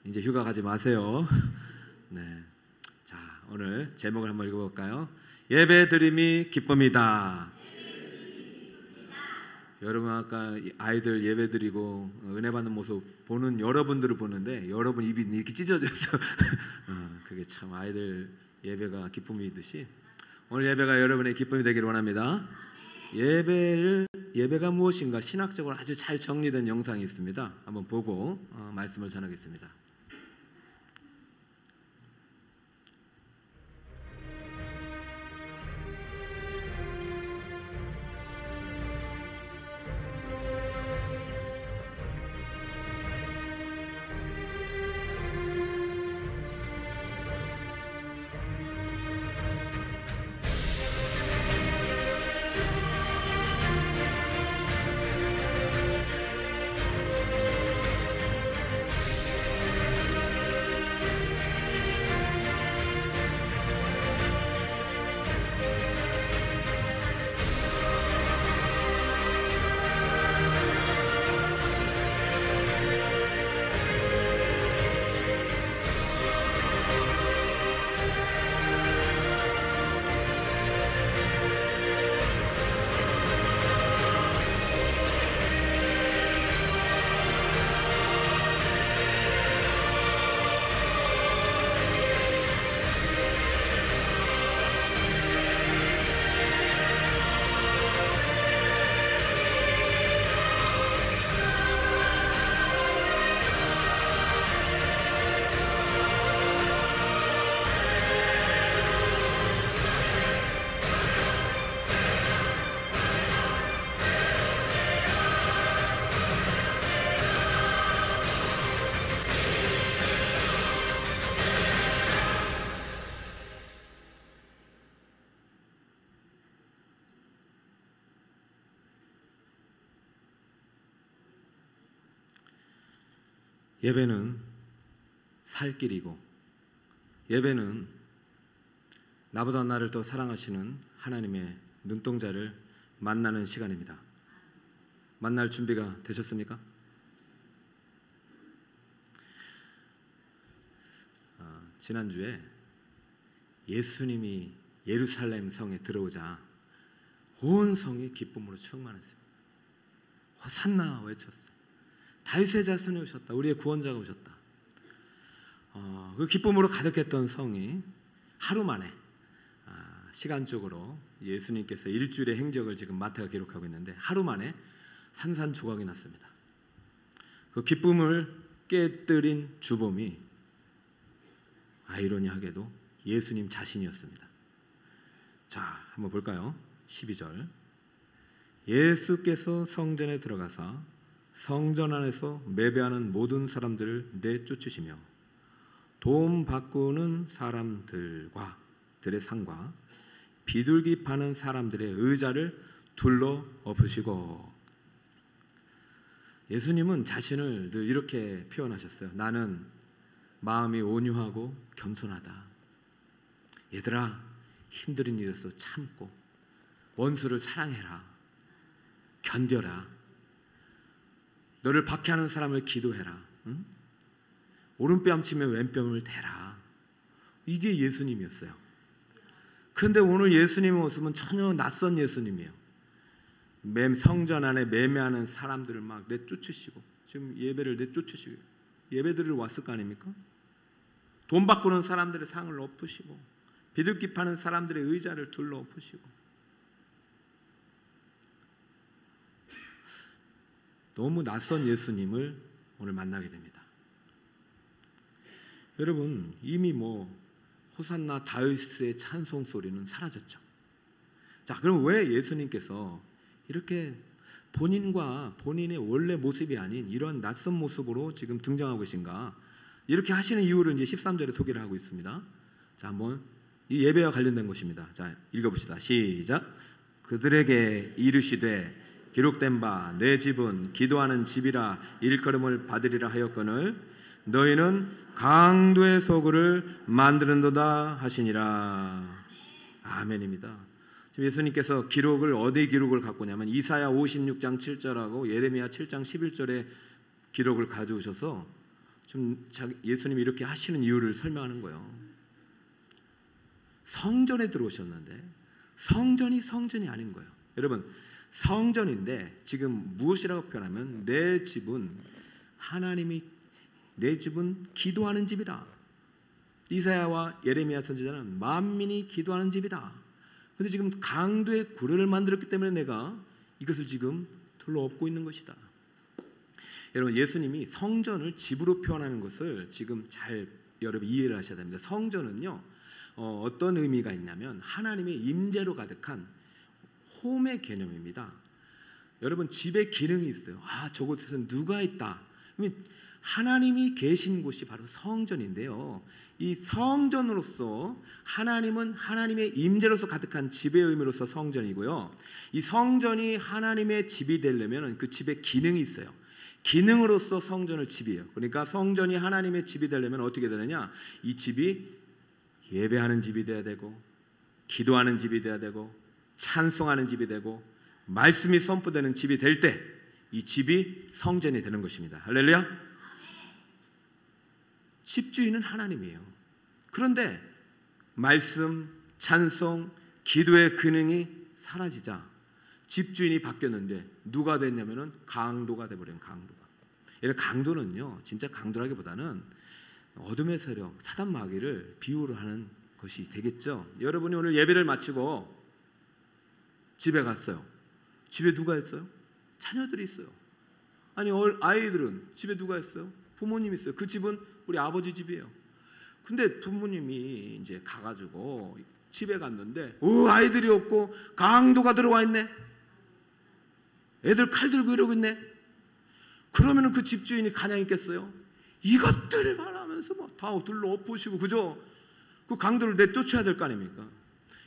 이제 휴가 가지 마세요. 네. 자, 오늘 제목을 한번 읽어볼까요? 예배드림이 기쁨이다. 여러분 아까 아이들 예배드리고 은혜 받는 모습 보는 여러분들을 보는데 여러분 입이 이렇게 찢어져서 그게 참 아이들 예배가 기쁨이듯이 오늘 예배가 여러분의 기쁨이 되기를 원합니다. 예배가 무엇인가 신학적으로 아주 잘 정리된 영상이 있습니다. 한번 보고 말씀을 전하겠습니다. 예배는 살 길이고 예배는 나보다 나를 더 사랑하시는 하나님의 눈동자를 만나는 시간입니다. 만날 준비가 되셨습니까? 지난주에 예수님이 예루살렘 성에 들어오자 온 성이 기쁨으로 충만했습니다. 호산나 외쳤어요. 다윗의 자손이 오셨다. 우리의 구원자가 오셨다. 그 기쁨으로 가득했던 성이 하루 만에 시간적으로 예수님께서 일주일의 행적을 지금 마태가 기록하고 있는데 하루 만에 산산조각이 났습니다. 그 기쁨을 깨뜨린 주범이 아이러니하게도 예수님 자신이었습니다. 자, 한번 볼까요? 12절. 예수께서 성전에 들어가사 성전 안에서 매배하는 모든 사람들을 내쫓으시며 돈 바꾸는 사람들과 들의 상과 비둘기 파는 사람들의 의자를 둘러 엎으시고 예수님은 자신을 늘 이렇게 표현하셨어요. 나는 마음이 온유하고 겸손하다. 얘들아, 힘든 일에서 참고 원수를 사랑해라. 견뎌라. 너를 박해하는 사람을 기도해라. 응? 오른뺨 치면 왼뺨을 대라. 이게 예수님이었어요. 그런데 오늘 예수님의 모습은 전혀 낯선 예수님이에요. 성전 안에 매매하는 사람들을 막 내쫓으시고 지금 예배를 내쫓으시고 예배드리러 왔을 거 아닙니까? 돈 바꾸는 사람들의 상을 엎으시고 비둘기 파는 사람들의 의자를 둘러 엎으시고 너무 낯선 예수님을 오늘 만나게 됩니다. 여러분 이미 호산나 다윗의 찬송 소리는 사라졌죠. 자, 그럼 왜 예수님께서 이렇게 본인과 본인의 원래 모습이 아닌 이런 낯선 모습으로 지금 등장하고 계신가? 이렇게 하시는 이유를 이제 13절에 소개를 하고 있습니다. 자, 한번 이 예배와 관련된 것입니다. 자, 읽어봅시다. 시작. 그들에게 이르시되 기록된 바 내 집은 기도하는 집이라 일컬음을 받으리라 하였거늘 너희는 강도의 소굴을 만드는도다 하시니라. 아멘입니다. 지금 예수님께서 기록을 어디 기록을 갖고 오냐면 이사야 56장 7절하고 예레미야 7장 11절의 기록을 가져오셔서 예수님이 이렇게 하시는 이유를 설명하는 거예요. 성전에 들어오셨는데 성전이 성전이 아닌 거예요. 여러분, 성전인데 지금 무엇이라고 표현하면 내 집은 기도하는 집이다. 이사야와 예레미야 선지자는 만민이 기도하는 집이다. 그런데 지금 강도의 구례를 만들었기 때문에 내가 이것을 지금 둘러엎고 있는 것이다. 여러분, 예수님이 성전을 집으로 표현하는 것을 지금 잘 여러분 이해를 하셔야 됩니다. 성전은요, 어떤 의미가 있냐면 하나님의 임재로 가득한 홈의 개념입니다. 여러분, 집에 기능이 있어요. 저곳에서 누가 있다. 하나님이 계신 곳이 바로 성전인데요. 이 성전으로서 하나님은 하나님의 임재로서 가득한 집의 의미로서 성전이고요. 이 성전이 하나님의 집이 되려면 그 집에 기능이 있어요. 기능으로서 성전을 집이에요. 그러니까 성전이 하나님의 집이 되려면 어떻게 되느냐? 이 집이 예배하는 집이 돼야 되고, 기도하는 집이 돼야 되고, 찬송하는 집이 되고, 말씀이 선포되는 집이 될 때 이 집이 성전이 되는 것입니다. 할렐루야. 집주인은 하나님이에요. 그런데 말씀, 찬송, 기도의 기능이 사라지자 집주인이 바뀌었는데 누가 됐냐면은 강도가 돼버린 강도가. 이런 강도는요, 진짜 강도라기보다는 어둠의 세력, 사단 마귀를 비유로 하는 것이 되겠죠. 여러분이 오늘 예배를 마치고 집에 갔어요. 집에 누가 있어요? 자녀들이 있어요. 아니, 아이들은 집에 누가 있어요? 부모님이 있어요. 그 집은 우리 아버지 집이에요. 근데 부모님이 이제 가가지고 집에 갔는데 아이들이 없고 강도가 들어와 있네. 애들 칼 들고 이러고 있네. 그러면은 그 집주인이 가냥 있겠어요? 이것들을 말하면서 막 다 둘러 엎으시고, 그죠? 그 강도를 내쫓아야 될 거 아닙니까?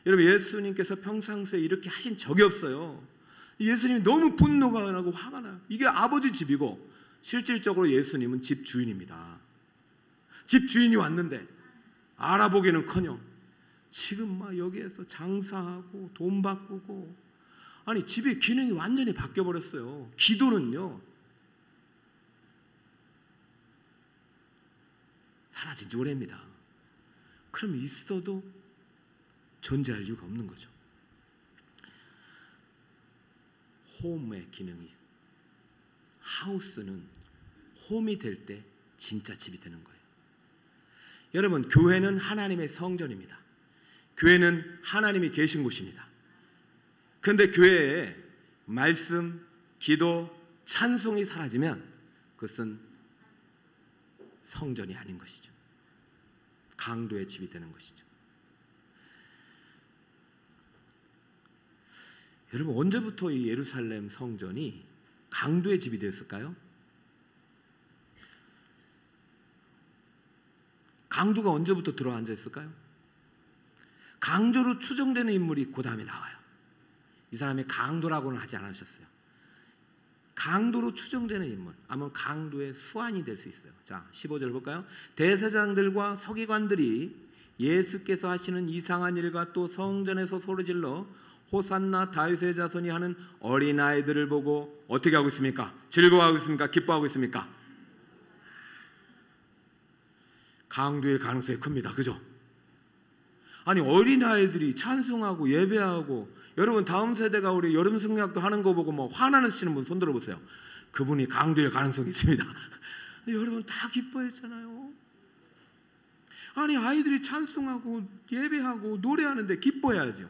여러분, 예수님께서 평상시에 이렇게 하신 적이 없어요. 예수님이 너무 분노가 나고 화가 나요. 이게 아버지 집이고 실질적으로 예수님은 집 주인입니다. 집 주인이 왔는데 알아보기는커녕 지금 막 여기에서 장사하고 돈 바꾸고, 아니 집의 기능이 완전히 바뀌어버렸어요. 기도는요 사라진 지 오래입니다. 그럼 있어도 존재할 이유가 없는 거죠. 홈의 기능이, 하우스는 홈이 될 때 진짜 집이 되는 거예요. 여러분, 교회는 하나님의 성전입니다. 교회는 하나님이 계신 곳입니다. 그런데 교회에 말씀, 기도, 찬송이 사라지면 그것은 성전이 아닌 것이죠. 강도의 집이 되는 것이죠. 여러분, 언제부터 이 예루살렘 성전이 강도의 집이 되었을까요? 강도가 언제부터 들어앉아 있을까요? 강도로 추정되는 인물이 그 다음에 나와요. 이 사람이 강도라고는 하지 않으셨어요. 강도로 추정되는 인물, 아마 강도의 수완이 될 수 있어요. 자, 15절 볼까요? 대제사장들과 서기관들이 예수께서 하시는 이상한 일과 또 성전에서 소리질러 호산나 다윗의 자손이 하는 어린아이들을 보고 어떻게 하고 있습니까? 즐거워하고 있습니까? 기뻐하고 있습니까? 강도일 가능성이 큽니다. 그죠? 아니, 어린아이들이 찬송하고 예배하고, 여러분 다음 세대가 우리 여름 성경학교 하는 거 보고 뭐 화나시는 분 손 들어보세요. 그분이 강도일 가능성이 있습니다. 여러분 다 기뻐했잖아요. 아니, 아이들이 찬송하고 예배하고 노래하는데 기뻐해야죠.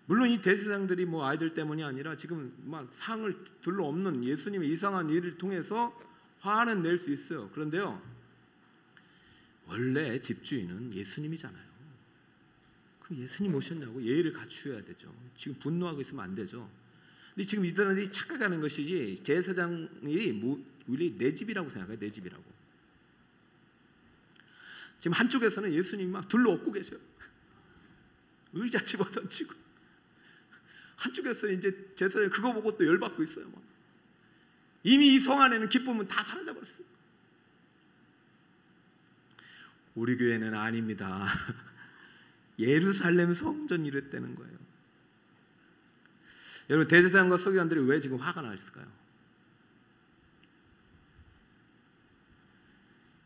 물론 이 대제사장들이 뭐 아이들 때문이 아니라 지금 막 상을 둘러엎는 예수님의 이상한 일을 통해서 화는 낼 수 있어요. 그런데요, 원래 집주인은 예수님이잖아요. 그럼 예수님 오셨냐고 예의를 갖추어야 되죠. 지금 분노하고 있으면 안 되죠. 근데 지금 이 사람들이 착각하는 것이지, 제사장이 우리 내 집이라고 생각해요. 내 집이라고. 지금 한쪽에서는 예수님이 막 둘러엎고 계셔요. 의자 집어던지고. 한쪽에서 이제 제사장이 그거 보고 또 열받고 있어요. 막. 이미 이 성 안에는 기쁨은 다 사라져버렸어요. 우리 교회는 아닙니다. 예루살렘 성전 이랬다는 거예요. 여러분, 대제사장과 서기관들이 왜 지금 화가 나 있을까요?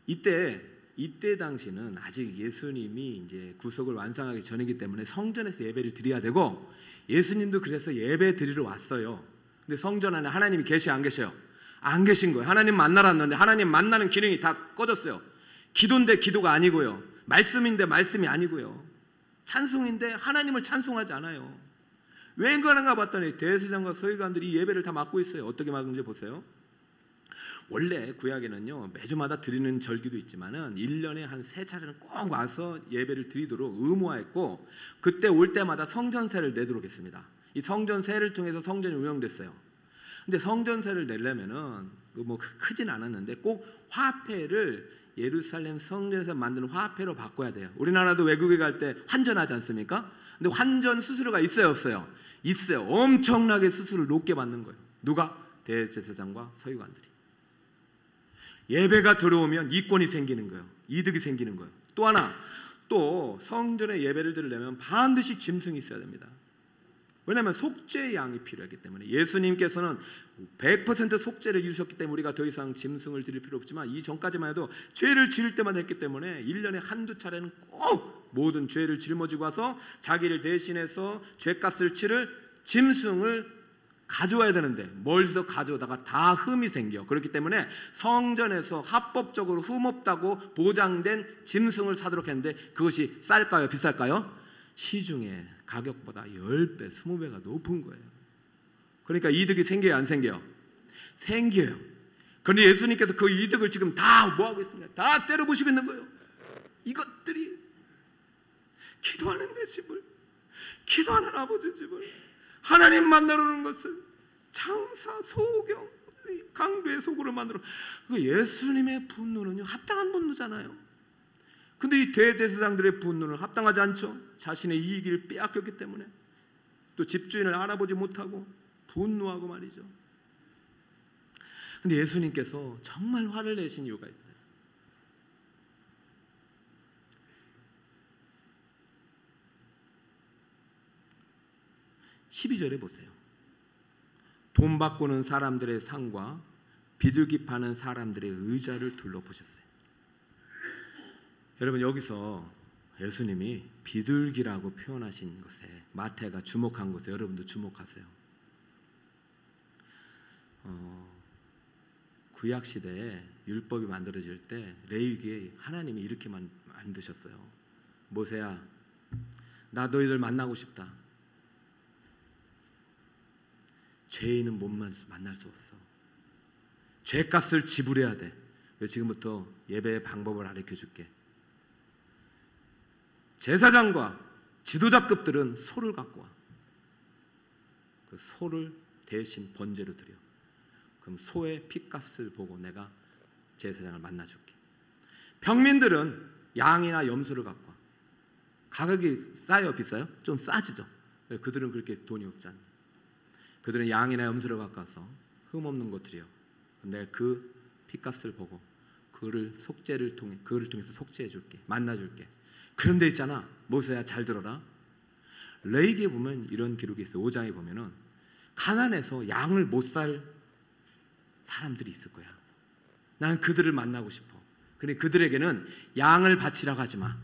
이때 당시는 아직 예수님이 이제 구속을 완성하기 전이기 때문에 성전에서 예배를 드려야 되고, 예수님도 그래서 예배 드리러 왔어요. 근데 성전 안에 하나님이 계셔 안 계셔요? 안 계신 거예요. 하나님 만나러 왔는데 하나님 만나는 기능이 다 꺼졌어요. 기도인데 기도가 아니고요, 말씀인데 말씀이 아니고요, 찬송인데 하나님을 찬송하지 않아요. 왜 그런가 봤더니 대제사장과 서기관들이 예배를 다 맡고 있어요. 어떻게 맡는지 보세요. 원래 구약에는요, 매주마다 드리는 절기도 있지만은 1년에 한 3차례는 꼭 와서 예배를 드리도록 의무화했고, 그때 올 때마다 성전세를 내도록 했습니다. 이 성전세를 통해서 성전이 운영됐어요. 근데 성전세를 내려면은 뭐 크진 않았는데 꼭 화폐를 예루살렘 성전에서 만드는 화폐로 바꿔야 돼요. 우리나라도 외국에 갈 때 환전하지 않습니까? 근데 환전 수수료가 있어요, 없어요? 있어요. 엄청나게 수수료를 높게 받는 거예요. 누가? 대제사장과 서기관들이. 예배가 들어오면 이권이 생기는 거예요. 이득이 생기는 거예요. 또 하나, 또 성전에 예배를 드리려면 반드시 짐승이 있어야 됩니다. 왜냐하면 속죄의 양이 필요하기 때문에. 예수님께서는 100% 속죄를 이루셨기 때문에 우리가 더 이상 짐승을 드릴 필요 없지만, 이 전까지만 해도 죄를 지을 때만 했기 때문에 1년에 한두 차례는 꼭 모든 죄를 짊어지고 와서 자기를 대신해서 죄값을 치를 짐승을 가져와야 되는데, 멀리서 가져오다가 다 흠이 생겨. 그렇기 때문에 성전에서 합법적으로 흠없다고 보장된 짐승을 사도록 했는데, 그것이 쌀까요, 비쌀까요? 시중에 가격보다 10배, 20배가 높은 거예요. 그러니까 이득이 생겨요, 안 생겨요? 생겨요. 그런데 예수님께서 그 이득을 지금 다 뭐하고 있습니까? 다 때려부시고 있는 거예요. 이것들이 기도하는 내 집을, 기도하는 아버지 집을, 하나님 만나러 오는 것을 장사, 소경, 강도의 소굴을 만들어. 예수님의 분노는요, 합당한 분노잖아요. 근데 이 대제사장들의 분노는 합당하지 않죠. 자신의 이익을 빼앗겼기 때문에, 또 집주인을 알아보지 못하고 분노하고 말이죠. 근데 예수님께서 정말 화를 내신 이유가 있어요. 12절에 보세요. 돈 바꾸는 사람들의 상과 비둘기 파는 사람들의 의자를 둘러보셨어요. 여러분, 여기서 예수님이 비둘기라고 표현하신 것에, 마태가 주목한 것에 여러분도 주목하세요. 구약 시대에 율법이 만들어질 때 레위기에 하나님이 이렇게 만드셨어요. 모세야, 나 너희들 만나고 싶다. 죄인은 못 만날 수 없어. 죄값을 지불해야 돼. 그래서 지금부터 예배의 방법을 가르쳐 줄게. 제사장과 지도자급들은 소를 갖고 와. 그 소를 대신 번제로 드려. 그럼 소의 피값을 보고 내가 제사장을 만나줄게. 평민들은 양이나 염소를 갖고 와. 가격이 싸요, 비싸요? 좀 싸지죠. 그들은 그렇게 돈이 없잖아요. 그들은 양이나 염소를 갖고 와서 흠없는 것들이요, 내가 그 피값을 보고 그를 통해서 속죄해 줄게, 만나 줄게. 그런데 있잖아, 모세야 잘 들어라. 레위기에 보면 이런 기록이 있어요. 5장에 보면은 가난해서 양을 못 살 사람들이 있을 거야. 난 그들을 만나고 싶어. 근데 그들에게는 양을 바치라고 하지 마.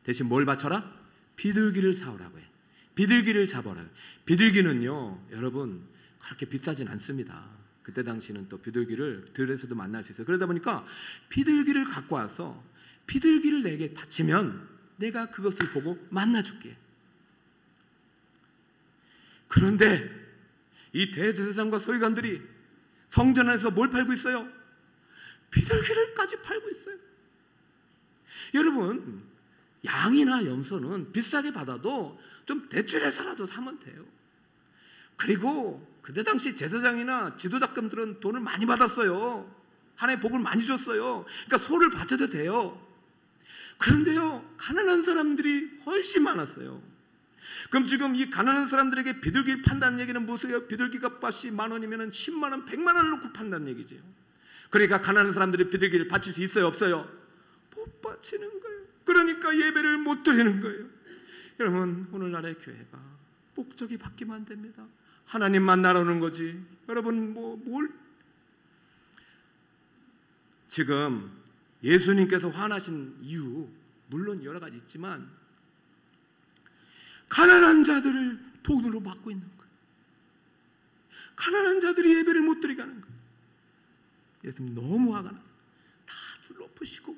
대신 뭘 바쳐라? 비둘기를 사오라고 해. 비둘기를 잡아라. 비둘기는요, 여러분, 그렇게 비싸진 않습니다. 그때 당시는 또 비둘기를 들에서도 만날 수 있어요. 그러다 보니까 비둘기를 갖고 와서 비둘기를 내게 바치면 내가 그것을 보고 만나줄게. 그런데 이 대제사장과 서기관들이 성전 안에서 뭘 팔고 있어요? 비둘기를까지 팔고 있어요. 여러분, 양이나 염소는 비싸게 받아도 좀 대출해서라도 사면 돼요. 그리고 그때 당시 제사장이나 지도자급들은 돈을 많이 받았어요. 하나님의 복을 많이 줬어요. 그러니까 소를 바쳐도 돼요. 그런데요, 가난한 사람들이 훨씬 많았어요. 그럼 지금 이 가난한 사람들에게 비둘기를 판다는 얘기는 무엇이에요? 비둘기 값이 10,000원이면 10만 원, 100만 원을 놓고 판다는 얘기죠. 그러니까 가난한 사람들이 비둘기를 바칠 수 있어요, 없어요? 못 바치는 거예요. 그러니까 예배를 못 드리는 거예요. 여러분, 오늘날의 교회가 목적이 바뀌면 안 됩니다. 하나님 만나러 오는 거지. 여러분, 지금 예수님께서 화나신 이유 물론 여러 가지 있지만 가난한 자들을 돈으로 받고 있는 거예요. 가난한 자들이 예배를 못 드리게 하는 거예요. 예수님 너무 화가 나서 다 둘러엎으시고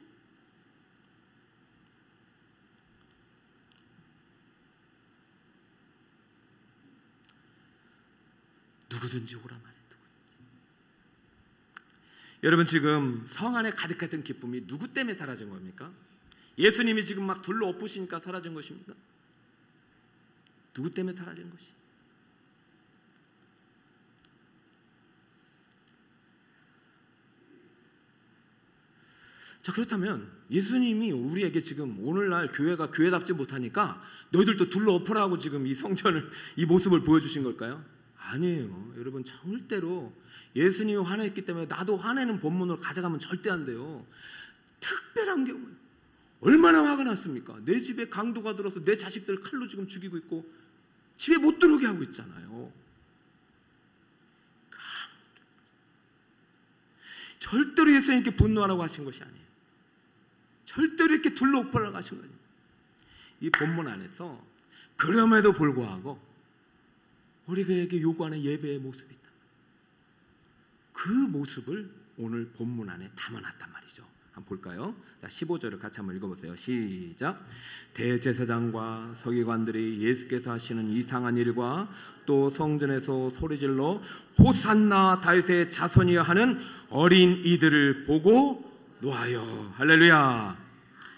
누구든지 오라 말해. 여러분 지금 성 안에 가득했던 기쁨이 누구 때문에 사라진 겁니까? 예수님이 지금 막 둘러엎으시니까 사라진 것입니까? 누구 때문에 사라진 것이? 자, 그렇다면 예수님이 우리에게 지금 오늘날 교회가 교회답지 못하니까 너희들도 둘러엎으라고 지금 이 성전을 이 모습을 보여주신 걸까요? 아니에요. 여러분 절대로 예수님이 화냈기 때문에 나도 화내는 본문으로 가져가면 절대 안 돼요. 특별한 경우 얼마나 화가 났습니까? 내 집에 강도가 들어서 내 자식들 칼로 지금 죽이고 있고 집에 못 들어오게 하고 있잖아요. 절대로 예수님께 분노하라고 하신 것이 아니에요. 절대로 이렇게 둘러엎으라고 하신 거예요. 이 본문 안에서 그럼에도 불구하고 우리에게 요구하는 예배의 모습이 있다. 그 모습을 오늘 본문 안에 담아놨단 말이죠. 한번 볼까요? 자, 15절을 같이 한번 읽어보세요. 시작. 대제사장과 서기관들이 예수께서 하시는 이상한 일과 또 성전에서 소리질러 호산나 다윗의 자손이여 하는 어린 이들을 보고 노하여. 할렐루야.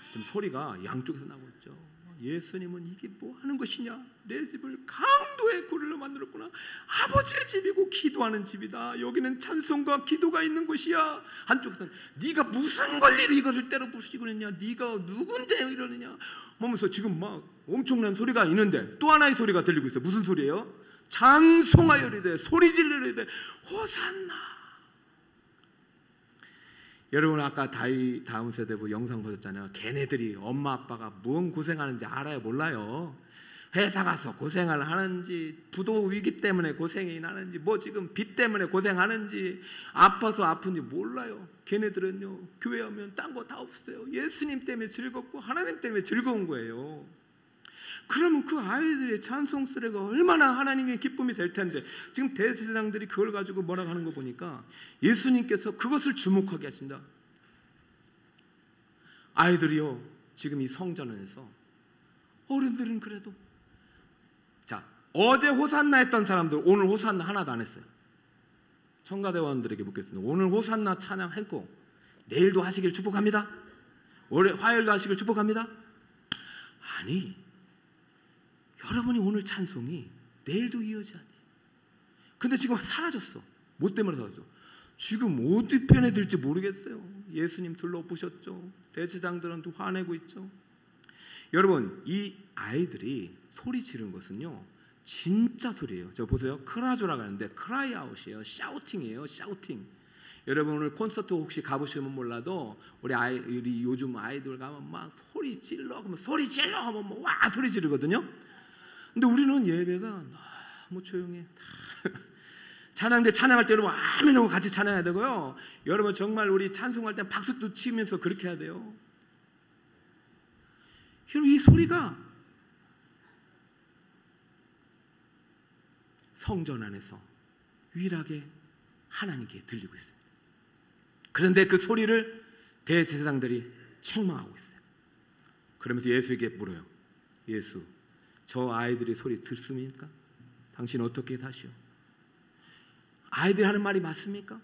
지금 소리가 양쪽에서 나오고 있죠. 예수님은 이게 뭐 하는 것이냐? 내 집을 강도의 굴로 만들었구나. 아버지의 집이고 기도하는 집이다. 여기는 찬송과 기도가 있는 곳이야. 한쪽에서는 네가 무슨 권리로 이것을 때려 부수고 있냐? 네가 누군데 이러느냐? 하면서 지금 막 엄청난 소리가 있는데 또 하나의 소리가 들리고 있어요. 무슨 소리예요? 찬송하여리되 소리 지르리되 호산나. 여러분 아까 다음 세대부 영상 보셨잖아요. 걔네들이 엄마 아빠가 무슨 고생하는지 알아요? 몰라요? 회사 가서 고생을 하는지 부도 위기 때문에 고생이 나는지 뭐 지금 빚 때문에 고생하는지 아파서 아픈지 몰라요. 걔네들은요 교회 오면 딴 거 다 없어요. 예수님 때문에 즐겁고 하나님 때문에 즐거운 거예요. 그러면 그 아이들의 찬송 소리가 얼마나 하나님의 기쁨이 될 텐데 지금 대제사장들이 그걸 가지고 뭐라고 하는 거 보니까 예수님께서 그것을 주목하게 하신다. 아이들이요 지금 이 성전 안에서 어른들은 그래도 자 어제 호산나 했던 사람들 오늘 호산나 하나도 안 했어요. 청가대원들에게 묻겠습니다. 오늘 호산나 찬양했고 내일도 하시길 축복합니다. 화요일도 하시길 축복합니다. 아니 여러분이 오늘 찬송이 내일도 이어져야 돼요. 근데 지금 사라졌어. 뭐 때문에 사라졌어? 지금 어디 편에 들지 모르겠어요. 예수님 둘러보셨죠. 대제사장들은 또 화내고 있죠. 여러분 이 아이들이 소리 지른 것은요 진짜 소리예요. 저 보세요. 크라조라고 하는데 크라이 아웃이에요. 샤우팅이에요. 샤우팅. 여러분 오늘 콘서트 혹시 가보시면 몰라도 우리 요즘 아이들 가면 막 소리 질러 그러면 소리 질러 하면 뭐 와 소리 지르거든요. 근데 우리는 예배가 너무 조용해. 찬양대 찬양할 때는 아멘 하고 같이 찬양해야 되고요. 여러분 정말 우리 찬송할 때 박수도 치면서 그렇게 해야 돼요. 여러분 이 소리가 성전 안에서 유일하게 하나님께 들리고 있어요. 그런데 그 소리를 대제사장들이 책망하고 있어요. 그러면서 예수에게 물어요. 예수 저 아이들의 소리 듣습니까? 당신 어떻게 사시오? 아이들이 하는 말이 맞습니까?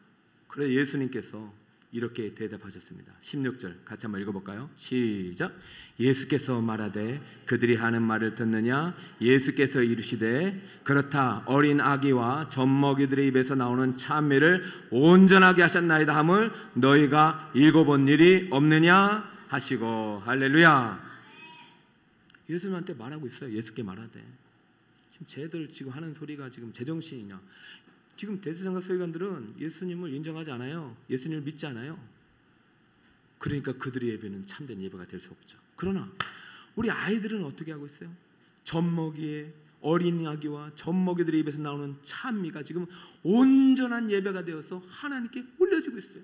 그래 예수님께서 이렇게 대답하셨습니다. 16절 같이 한번 읽어볼까요? 시작. 예수께서 말하되 그들이 하는 말을 듣느냐? 예수께서 이르시되 그렇다 어린 아기와 젖먹이들의 입에서 나오는 찬미를 온전하게 하셨나이다 함을 너희가 읽어본 일이 없느냐 하시고. 할렐루야. 예수님한테 말하고 있어요. 예수께 말하되 지금 쟤들 지금 하는 소리가 지금 제정신이냐? 지금 대제사장과 서기관들은 예수님을 인정하지 않아요. 예수님을 믿지 않아요. 그러니까 그들의 예배는 참된 예배가 될 수 없죠. 그러나 우리 아이들은 어떻게 하고 있어요? 젖먹이의 어린 아기와 젖먹이들의 입에서 나오는 찬미가 지금 온전한 예배가 되어서 하나님께 올려지고 있어요.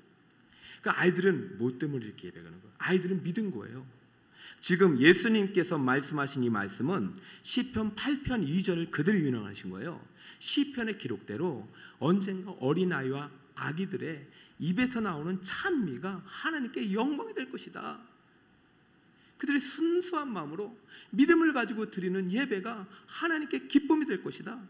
그 아이들은 뭐 때문에 이렇게 예배하는 거예요? 아이들은 믿은 거예요. 지금 예수님께서 말씀하신 이 말씀은 시편 8편 2절을 그대로 인용하신 거예요. 시편의 기록대로 언젠가 어린아이와 아기들의 입에서 나오는 찬미가 하나님께 영광이 될 것이다. 그들의 순수한 마음으로 믿음을 가지고 드리는 예배가 하나님께 기쁨이 될 것이다.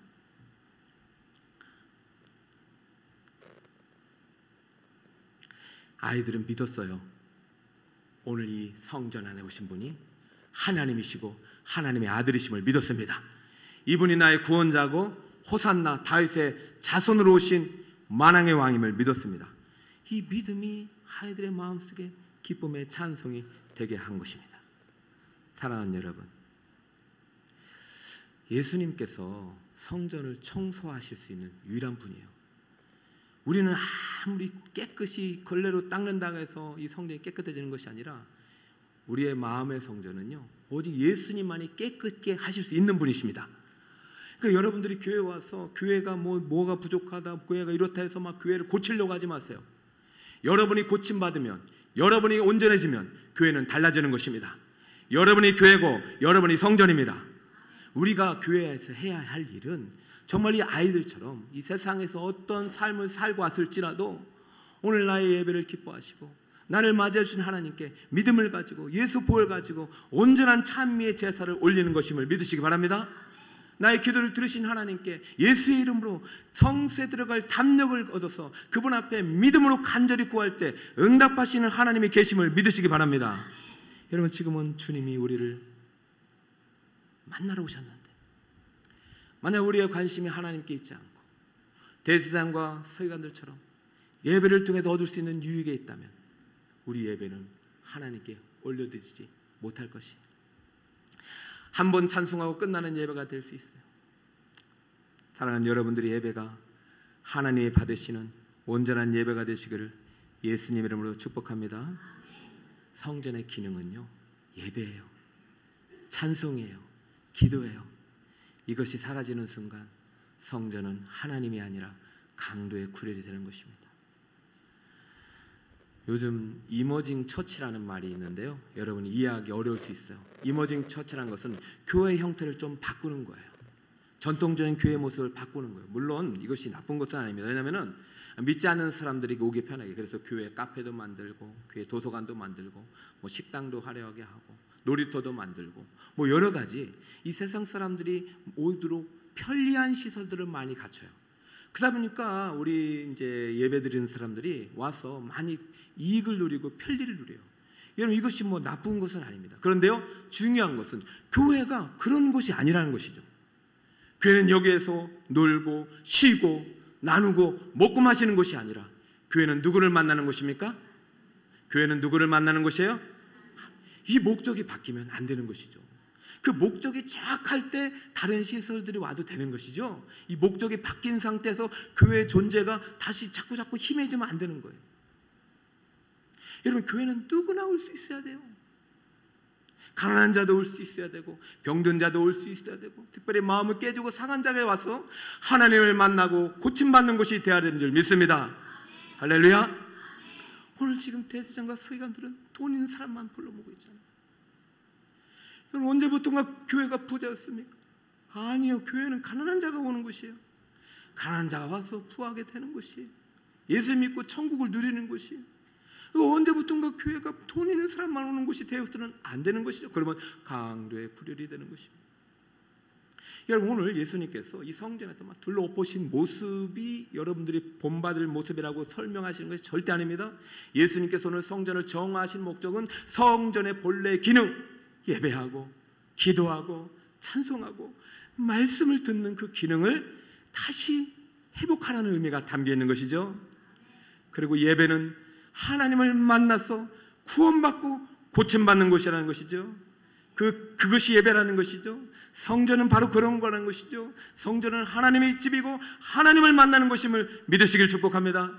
아이들은 믿었어요. 오늘 이 성전 안에 오신 분이 하나님이시고 하나님의 아들이심을 믿었습니다. 이분이 나의 구원자고 호산나 다윗의 자손으로 오신 만왕의 왕임을 믿었습니다. 이 믿음이 아이들의 마음속에 기쁨의 찬송이 되게 한 것입니다. 사랑하는 여러분, 예수님께서 성전을 청소하실 수 있는 유일한 분이에요. 우리는 아무리 깨끗이 걸레로 닦는다고 해서 이 성전이 깨끗해지는 것이 아니라 우리의 마음의 성전은요, 오직 예수님만이 깨끗게 하실 수 있는 분이십니다. 그러니까 여러분들이 교회 와서 교회가 뭐가 부족하다, 교회가 이렇다 해서 막 교회를 고치려고 하지 마세요. 여러분이 고침받으면, 여러분이 온전해지면 교회는 달라지는 것입니다. 여러분이 교회고 여러분이 성전입니다. 우리가 교회에서 해야 할 일은 정말 이 아이들처럼 이 세상에서 어떤 삶을 살고 왔을지라도 오늘 나의 예배를 기뻐하시고 나를 맞이해 주신 하나님께 믿음을 가지고 예수 보혈 가지고 온전한 찬미의 제사를 올리는 것임을 믿으시기 바랍니다. 나의 기도를 들으신 하나님께 예수의 이름으로 성수에 들어갈 담력을 얻어서 그분 앞에 믿음으로 간절히 구할 때 응답하시는 하나님이 계심을 믿으시기 바랍니다. 여러분, 지금은 주님이 우리를 만나러 오셨는데 만약 우리의 관심이 하나님께 있지 않고 대제사장과 서기관들처럼 예배를 통해서 얻을 수 있는 유익이 있다면 우리 예배는 하나님께 올려드리지 못할 것이에요. 한 번 찬송하고 끝나는 예배가 될 수 있어요. 사랑하는 여러분들의 예배가 하나님이 받으시는 온전한 예배가 되시기를 예수님 이름으로 축복합니다. 성전의 기능은요, 예배예요, 찬송이에요, 기도예요. 이것이 사라지는 순간 성전은 하나님이 아니라 강도의 구렬이 되는 것입니다. 요즘 이머징 처치라는 말이 있는데요, 여러분이 이해하기 어려울 수 있어요. 이머징 처치라는 것은 교회 형태를 좀 바꾸는 거예요. 전통적인 교회 모습을 바꾸는 거예요. 물론 이것이 나쁜 것은 아닙니다. 왜냐하면 믿지 않는 사람들이 오기 편하게, 그래서 교회 카페도 만들고 교회 도서관도 만들고 식당도 화려하게 하고 놀이터도 만들고 여러 가지 이 세상 사람들이 오도록 편리한 시설들을 많이 갖춰요. 그러다 보니까 우리 이제 예배드리는 사람들이 와서 많이 이익을 누리고 편리를 누려요. 여러분, 이것이 나쁜 것은 아닙니다. 그런데요, 중요한 것은 교회가 그런 곳이 아니라는 것이죠. 교회는 여기에서 놀고 쉬고 나누고 먹고 마시는 곳이 아니라 교회는 누구를 만나는 곳입니까? 교회는 누구를 만나는 곳이에요? 이 목적이 바뀌면 안 되는 것이죠. 그 목적이 정확할 때 다른 시설들이 와도 되는 것이죠. 이 목적이 바뀐 상태에서 교회의 존재가 다시 자꾸 희미해지면 안 되는 거예요. 여러분, 교회는 누구나 올 수 있어야 돼요. 가난한 자도 올 수 있어야 되고 병든 자도 올 수 있어야 되고 특별히 마음을 깨지고 상한 자가 와서 하나님을 만나고 고침받는 것이 되어야 되는 줄 믿습니다. 할렐루야. 오늘 지금 대제사장과 서기관들은 돈 있는 사람만 불러모으고 있잖아요. 여러분, 언제부턴가 교회가 부자였습니까? 아니요, 교회는 가난한 자가 오는 곳이에요. 가난한 자가 와서 부하게 되는 곳이에요. 예수 믿고 천국을 누리는 곳이에요. 언제부턴가 교회가 돈 있는 사람만 오는 곳이 되어서는 안 되는 것이죠. 그러면 강도의 구렬이 되는 것입니다. 여러분, 오늘 예수님께서 이 성전에서 막 둘러보신 모습이 여러분들이 본받을 모습이라고 설명하시는 것이 절대 아닙니다. 예수님께서 오늘 성전을 정하신 목적은 성전의 본래 기능, 예배하고 기도하고 찬송하고 말씀을 듣는 그 기능을 다시 회복하라는 의미가 담겨 있는 것이죠. 그리고 예배는 하나님을 만나서 구원받고 고침받는 곳이라는 것이죠. 그것이 예배라는 것이죠. 성전은 바로 그런 거라는 것이죠. 성전은 하나님의 집이고 하나님을 만나는 것임을 믿으시길 축복합니다.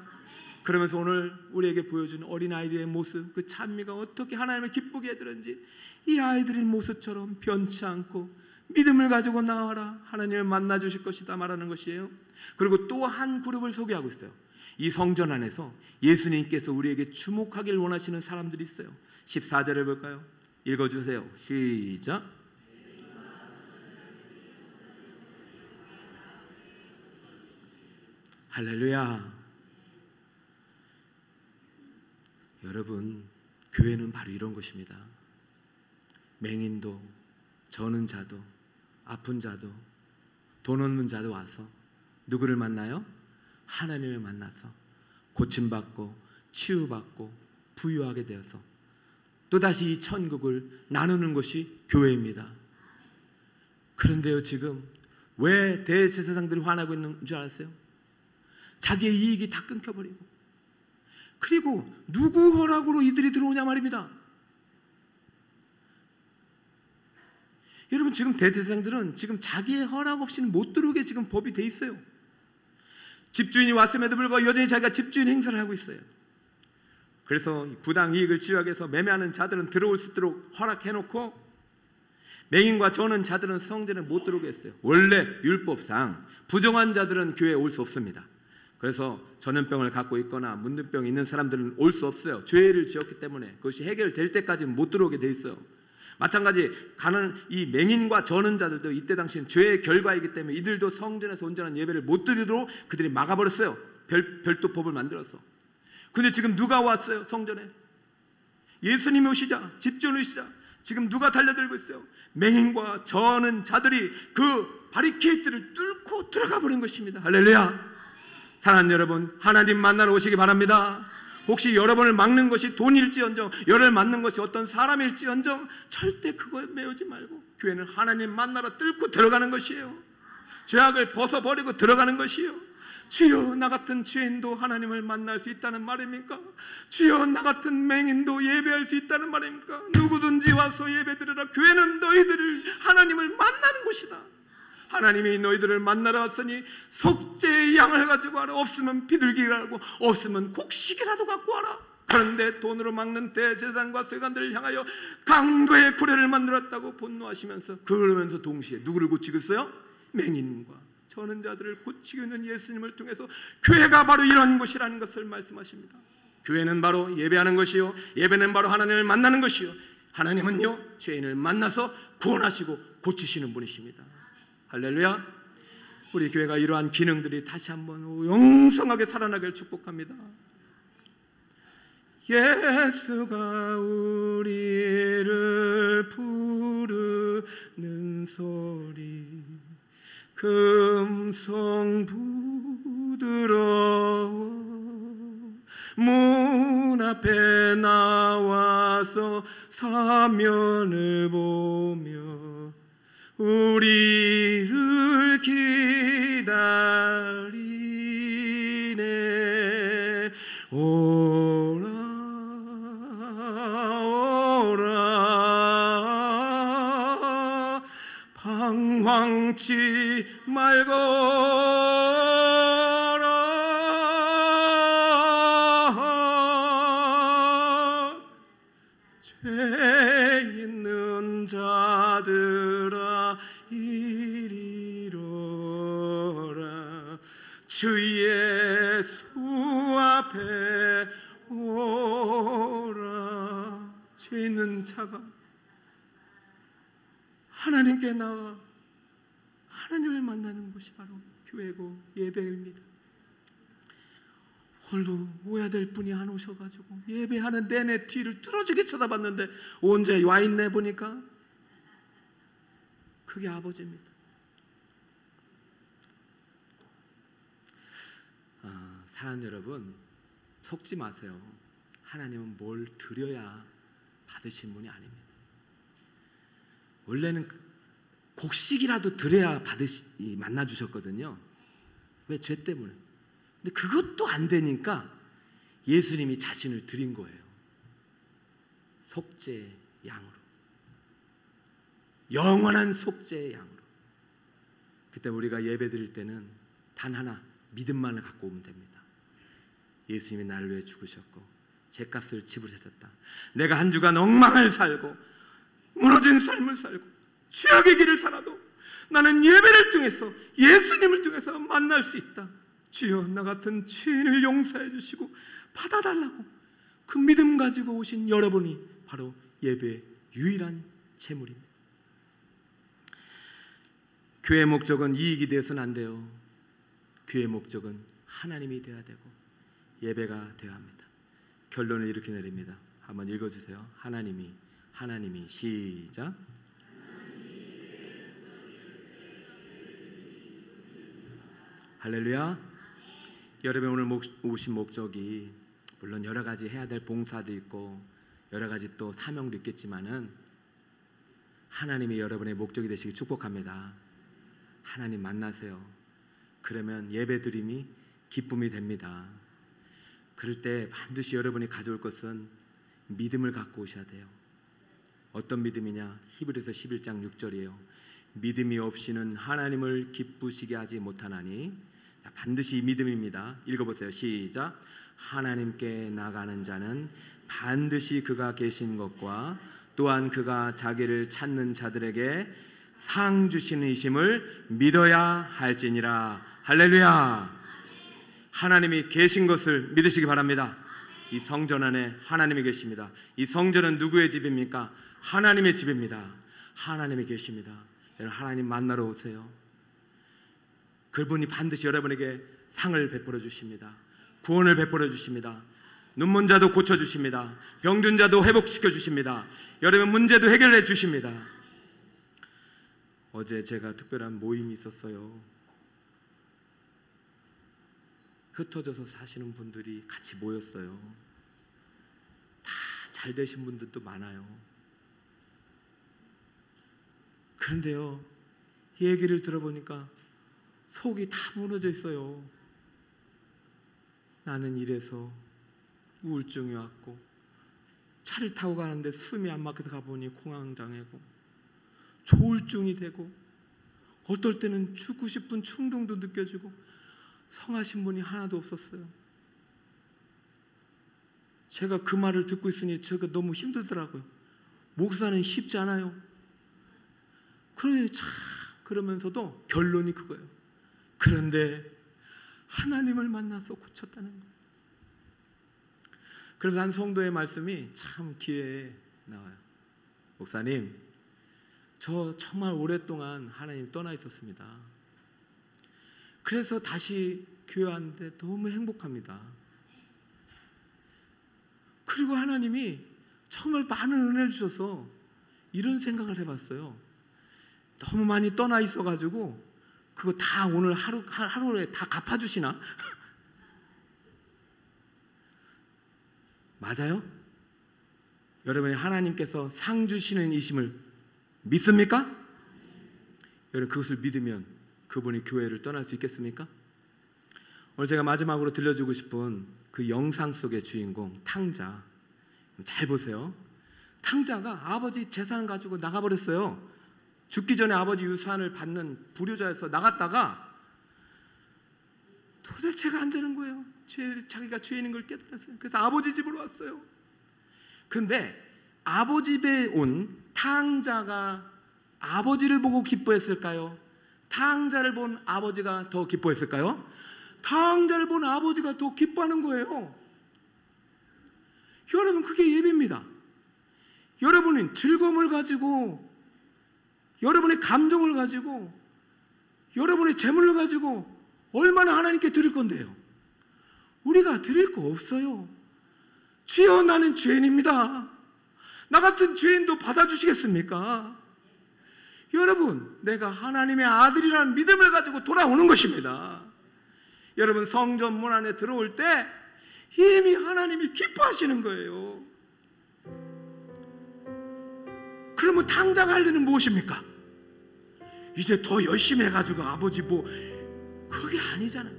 그러면서 오늘 우리에게 보여준 어린아이들의 모습, 그 찬미가 어떻게 하나님을 기쁘게 해드는지 이 아이들의 모습처럼 변치 않고 믿음을 가지고 나와라, 하나님을 만나 주실 것이다 말하는 것이에요. 그리고 또 한 그룹을 소개하고 있어요. 이 성전 안에서 예수님께서 우리에게 주목하길 원하시는 사람들이 있어요. 14절을 볼까요? 읽어주세요. 시작. 할렐루야. 여러분, 교회는 바로 이런 것입니다. 맹인도, 저는 자도, 아픈 자도, 돈 없는 자도 와서 누구를 만나요? 하나님을 만나서 고침받고 치유받고 부유하게 되어서 또다시 이 천국을 나누는 것이 교회입니다. 그런데요, 지금 왜 대제사장들이 화나고 있는 줄 알았어요? 자기의 이익이 다 끊겨버리고, 그리고 누구 허락으로 이들이 들어오냐 말입니다. 여러분, 지금 대제사장들은 지금 자기의 허락 없이는 못 들어오게 지금 법이 돼 있어요. 집주인이 왔음에도 불구하고 여전히 자기가 집주인 행사를 하고 있어요. 그래서 부당 이익을 취하기 위해서 매매하는 자들은 들어올 수 있도록 허락해놓고, 맹인과 저는 자들은 성전에 못 들어오게 했어요. 원래 율법상 부정한 자들은 교회에 올 수 없습니다. 그래서 전염병을 갖고 있거나 문둥병이 있는 사람들은 올 수 없어요. 죄를 지었기 때문에 그것이 해결될 때까지는 못 들어오게 돼 있어요. 마찬가지 가는 이 맹인과 저는 자들도 이때 당시는 죄의 결과이기 때문에 이들도 성전에서 온전한 예배를 못 드리도록 그들이 막아버렸어요. 별도법을 만들어서. 근데 지금 누가 왔어요? 성전에 예수님이 오시자, 집주인 오시자 지금 누가 달려들고 있어요? 맹인과 저는 자들이 그 바리케이트를 뚫고 들어가 버린 것입니다. 할렐루야. 사랑하는 여러분, 하나님 만나러 오시기 바랍니다. 혹시 여러분을 막는 것이 돈일지언정, 여러분을 막는 것이 어떤 사람일지언정 절대 그거에 매우지 말고, 교회는 하나님 만나러 뚫고 들어가는 것이에요. 죄악을 벗어버리고 들어가는 것이에요. 주여, 나 같은 죄인도 하나님을 만날 수 있다는 말입니까? 주여, 나 같은 맹인도 예배할 수 있다는 말입니까? 누구든지 와서 예배드리라. 교회는 너희들을 하나님을 만나는 곳이다. 하나님이 너희들을 만나러 왔으니 속죄의 양을 가지고 와라. 없으면 비둘기라고, 없으면 곡식이라도 갖고 와라. 그런데 돈으로 막는 대제사장과 서기관들을 향하여 강도의 구례를 만들었다고 분노하시면서, 그러면서 동시에 누구를 고치고 있어요? 맹인과 저는 자들을 고치고 있는 예수님을 통해서 교회가 바로 이런 것이라는 것을 말씀하십니다. 교회는 바로 예배하는 것이요, 예배는 바로 하나님을 만나는 것이요, 하나님은요 죄인을 만나서 구원하시고 고치시는 분이십니다. 할렐루야. 우리 교회가 이러한 기능들이 다시 한번 영성하게 살아나길 축복합니다. 예수가 우리를 부르는 소리, 금성 부드러워 문 앞에 나와서 사면을 보며 우리를 기다리네. 오라 오라 방황치 말거라. 죄 있는 자들아 이리로라. 주 예수 앞에 오라. 죄 있는 자가 하나님께 나와 하나님을 만나는 것이 바로 교회고 예배입니다. 홀로 오야 될 분이 안 오셔가지고 예배하는 내내 뒤를 뚫어지게 쳐다봤는데 언제 와 있네 보니까 그게 아버지입니다. 사랑하는 여러분, 속지 마세요. 하나님은 뭘 드려야 받으신 분이 아닙니다. 원래는 곡식이라도 드려야 만나 주셨거든요. 왜? 죄 때문에. 근데 그것도 안 되니까 예수님이 자신을 드린 거예요. 속죄의 양으로, 영원한 속죄의 양으로. 그때 우리가 예배 드릴 때는 단 하나, 믿음만을 갖고 오면 됩니다. 예수님이 나를 위해 죽으셨고 죄값을 지불하셨다. 내가 한 주간 엉망을 살고 무너진 삶을 살고 죄악의 길을 살아도 나는 예배를 통해서 예수님을 통해서 만날 수 있다. 주여 나 같은 죄인을 용서해 주시고 받아달라고 그 믿음 가지고 오신 여러분이 바로 예배의 유일한 제물입니다. 교회의 목적은 이익이 되어서는 안 돼요. 교회의 목적은 하나님이 되어야 되고 예배가 되어야 합니다. 결론을 이렇게 내립니다. 한번 읽어주세요. 하나님이 시작. 할렐루야. 여러분 오늘 오신 목적이 물론 여러 가지 해야 될 봉사도 있고 여러 가지 또 사명도 있겠지만은 하나님이 여러분의 목적이 되시길 축복합니다. 하나님 만나세요. 그러면 예배드림이 기쁨이 됩니다. 그럴 때 반드시 여러분이 가져올 것은 믿음을 갖고 오셔야 돼요. 어떤 믿음이냐? 히브리서 11장 6절이에요. 믿음이 없이는 하나님을 기쁘시게 하지 못하나니. 자, 반드시 믿음입니다. 읽어보세요. 시작. 하나님께 나가는 자는 반드시 그가 계신 것과 또한 그가 자기를 찾는 자들에게 상 주시는 이심을 믿어야 할지니라. 할렐루야. 하나님이 계신 것을 믿으시기 바랍니다. 이 성전 안에 하나님이 계십니다. 이 성전은 누구의 집입니까? 하나님의 집입니다. 하나님이 계십니다. 여러분 하나님 만나러 오세요. 그분이 반드시 여러분에게 상을 베풀어 주십니다. 구원을 베풀어 주십니다. 눈먼 자도 고쳐 주십니다. 병든 자도 회복시켜 주십니다. 여러분 문제도 해결해 주십니다. 어제 제가 특별한 모임이 있었어요. 흩어져서 사시는 분들이 같이 모였어요. 다 잘 되신 분들도 많아요. 그런데요, 얘기를 들어보니까 속이 다 무너져 있어요. 나는 이래서 우울증이 왔고 차를 타고 가는데 숨이 안 막혀서 가보니 공황장애고 조울증이 되고 어떨 때는 죽고 싶은 충동도 느껴지고 성하신 분이 하나도 없었어요. 제가 그 말을 듣고 있으니 제가 너무 힘들더라고요. 목사는 쉽지 않아요. 그러면서도 결론이 그거예요. 그런데 하나님을 만나서 고쳤다는 거예요. 그래서 한 성도의 말씀이 참 귀에 나와요. 목사님, 저 정말 오랫동안 하나님 떠나 있었습니다. 그래서 다시 교회 왔는데 너무 행복합니다. 그리고 하나님이 정말 많은 은혜를 주셔서 이런 생각을 해봤어요. 너무 많이 떠나 있어가지고 그거 다 오늘 하루에 다 갚아주시나? 맞아요? 여러분이 하나님께서 상 주시는 이심을 믿습니까? 여러분 그것을 믿으면 그분이 교회를 떠날 수 있겠습니까? 오늘 제가 마지막으로 들려주고 싶은 그 영상 속의 주인공 탕자, 잘 보세요. 탕자가 아버지 재산을 가지고 나가버렸어요. 죽기 전에 아버지 유산을 받는 불효자에서 나갔다가 도대체가 안 되는 거예요. 자기가 죄인인 걸 깨달았어요. 그래서 아버지 집으로 왔어요. 그런데 아버지 집에 온 탕자가 아버지를 보고 기뻐했을까요? 탕자를 본 아버지가 더 기뻐했을까요? 탕자를 본 아버지가 더 기뻐하는 거예요. 여러분 그게 예배입니다. 여러분은 즐거움을 가지고 여러분의 감정을 가지고 여러분의 재물을 가지고 얼마나 하나님께 드릴 건데요. 우리가 드릴 거 없어요. 주여 나는 죄인입니다. 나 같은 죄인도 받아주시겠습니까? 여러분 내가 하나님의 아들이라는 믿음을 가지고 돌아오는 것입니다. 여러분 성전 문 안에 들어올 때 이미 하나님이 기뻐하시는 거예요. 그러면 당장 할 일은 무엇입니까? 이제 더 열심히 해가지고 아버지 그게 아니잖아요.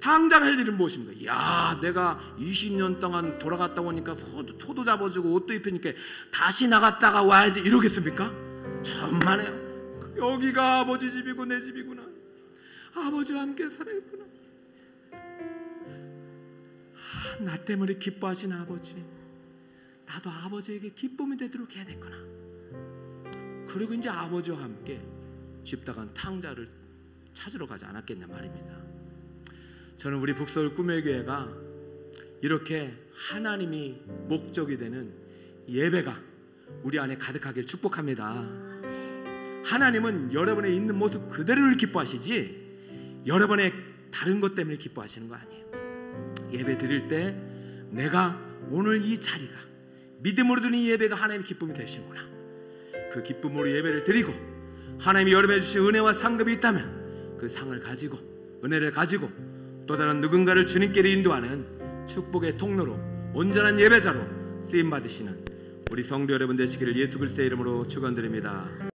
당장 할 일은 무엇입니까? 야, 내가 20년 동안 돌아갔다 오니까 소도 잡아주고 옷도 입히니까 다시 나갔다가 와야지 이러겠습니까? 천만에요. 여기가 아버지 집이고 내 집이구나. 아버지와 함께 살아있구나. 나 때문에 기뻐하신 아버지, 나도 아버지에게 기쁨이 되도록 해야 됐구나. 그리고 이제 아버지와 함께 집다간 탕자를 찾으러 가지 않았겠냐 말입니다. 저는 우리 북서울 꿈의 교회가 이렇게 하나님이 목적이 되는 예배가 우리 안에 가득하길 축복합니다. 하나님은 여러분의 있는 모습 그대로를 기뻐하시지 여러분의 다른 것 때문에 기뻐하시는 거 아니에요. 예배 드릴 때 내가 오늘 이 자리가 믿음으로 드린 예배가 하나님의 기쁨이 되시는구나, 그 기쁨으로 예배를 드리고 하나님이 여러분에게 주신 은혜와 상급이 있다면 그 상을 가지고 은혜를 가지고 또 다른 누군가를 주님께로 인도하는 축복의 통로로 온전한 예배자로 쓰임받으시는 우리 성도 여러분 되시기를 예수 그리스도의 이름으로 축원드립니다.